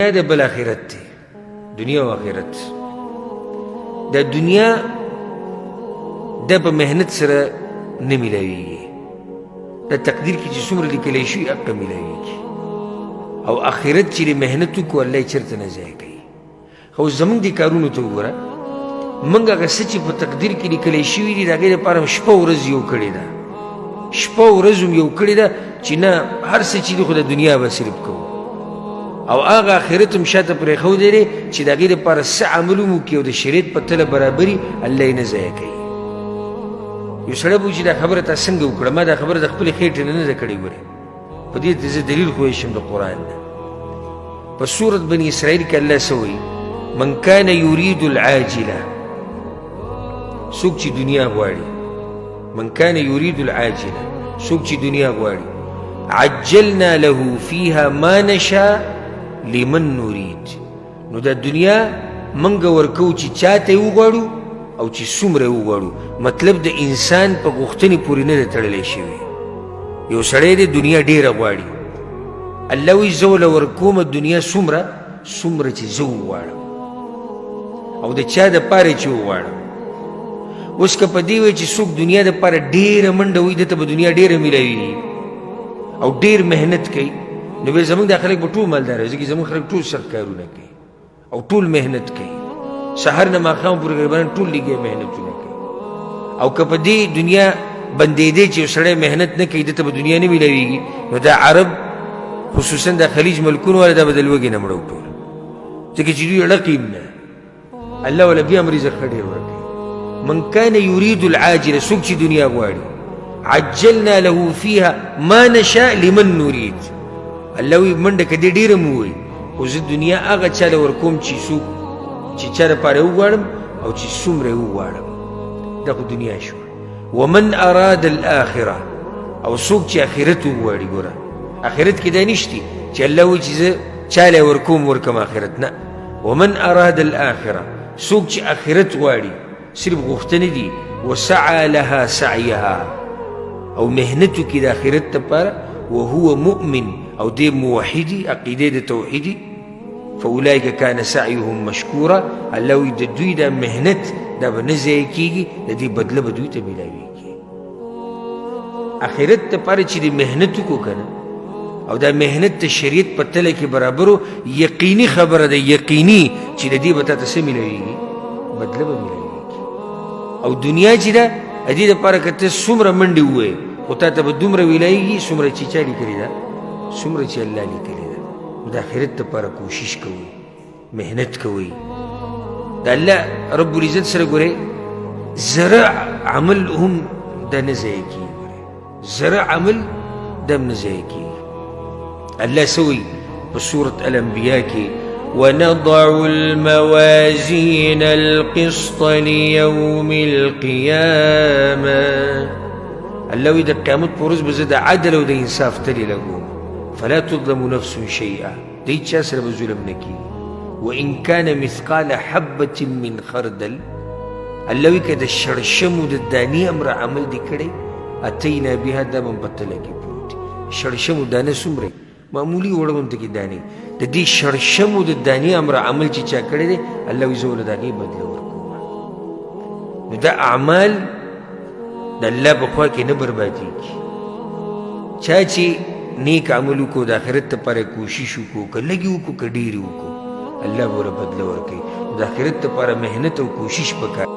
دنیا د بل آخرت دی، دنیا و آخرت. دا دنیا دا په محنت سره نه میلاویږي، دا تقدیر کې چې څومره لیکلی شوي هغه میلاویږي، او آخرت چې د محنت وکړو الله یې چېرته نه ضایع کوي. خو زموږ دې کارونو ته وګوره، موږ هغه څه چې په تقدیر کې لیکلی شوي دي د هغې دپاره شپه ورځ یو کړې ده، شپه ورځ هم یو کړې ده چې نه هر څه چې دي خو د دنیا به صرف کوو، او هغه آخرت هم شاته پرېښودی دی چې د هغې دپاره څه عمل هم وکړي او د شریعت په تله برابري الله یې نه ضایع کوي. یو سړی به چې دا خبره تا څنګه وکړه، ما دا خبره د خپلې خېټې نه ده کړې. ګورې په دې ته زه دلیل خو شم د قرآن نه. په سورت بني اسرائیل کې الله څه وایي؟ من کان یرید العاجله، څوک چې دنیا غواړي، من کان یرید العاجله، څوک چې دنیا غواړي، عجلنا له فیها ما نشاء لمن نرید، نو دا دنیا منګه ورکو چې چاته یې وغواړو او چې څومره یې وغواړو. مطلب د انسان په غوښتنې پورې نه ده تړلی شوی. یو سړی دی دنیا ډېره غواړي، الله وایي زه وله ورکومه دنیا څومره چې زه وغواړم او د چا دپاره چې وغواړم. اوس که په دې وایي چې څوک دنیا دپاره ډېره منډه وایي ده ته به دنیا ډېره میلاویږي او ډېر محنت کوي، نو بیا زموږ دا خلک به ټول مالداره وي، ځکه زموږ خلک ټول سخت کارونه کوي او ټول محنت کوي، سهار نه ماښام پورې غریبان ټول لګیا محنتونه کوي. او که په دې دنیا بندېدی چې یو سړی محنت نه کوي ده ته به دنیا نه میلاویږي، نو دا عرب خصوصا دا خلیج ملکونه والا دا به د لوږې نه مړه ټول، ځکه چې دوی اړه قیم نه، الله والا بیا هم رزق ښه ډېر ورکوي. من کان یرید العاجله، څوک چې دنیا غواړي، عجلنا له فیها ما نشاء لمن نرید، الله وی منډه که دې ډېره مو ووایي خو زه دنیا هغه چا له ورکوم چې څوک چې چا دپاره یې وغواړم او چې څومره یې وغواړم. دا خو دنیا شوه. ومن اراد الاخره، او څوک چې آخرت وغواړي، ګوره آخرت کې دا نشتي چې الله وایي چې زه چا له ورکوم ورکم آخرت، نه. ومن اراد الاخره، څوک چې آخرت غواړي صرف غوښتنې دي، وسعى لها سعیها، او محنت وکړي د آخرت دپاره، وهو مؤمن، او دې موحدي عقیدې د توحیدي، فاولئک کان سعیهم مشکورا، الله وایي د دوی دا محنت دا به نه ضایع کېږي، د دې بدله به دوی ته میلاویږي. آخرت دپاره چې د محنت وکړو که نه، او دا محنت د شریعت په تله کې برابرو، یقیني خبره ده، یقیني چې د دې به تا ته څه میلاویږي؟ بدله به میلاویږي. او دنیا چې ده د دې دپاره که ته څومره منډې ووایې خو تا ته به دومره ویلایږي څومره چې چا لیکلې ده، څومره چې الله لیکلې ده. د آخرت دپاره کوشش کوئ، محنت کوئ. د الله رب العزت سره ګورئ زره عمل هم دا نه ضایع کېږي، ګورئ زره عمل دا هم نه ضایع کېږي. الله څه وایي په سورة الانبیا کې؟ ونضع الموازين القسط ليوم القيامة، الله وی د قیامت په ورځ به زه د عدل او د انصاف تلې لګوم، فلا تظلم نفس شیئا، د هېچ چا سره به ظلم نه کېږي. وان کان مثقال حبة من خردل، الله وی که د شړشمو د دانې امره عمل دې کړی، اتینا بها، دا به په تله کې پروت دی. شړشمو دانه څومره معمولي وړه غوندې کې دانې، د دې شړشمو د دانې امره عمل چې چا کړی دی، الله وی زه ورله د هغې بدله ورکوم. نو دا اعمال د الله په خوا کې نه بربادېږي. چا چې نیک عمل وکړو، د آخرت دپاره کوشش وکړو، که لږې وکړو که ډېرې وکړو، الله به ورله بدله ورکوي. د آخرت دپاره محنت او کوشش پکار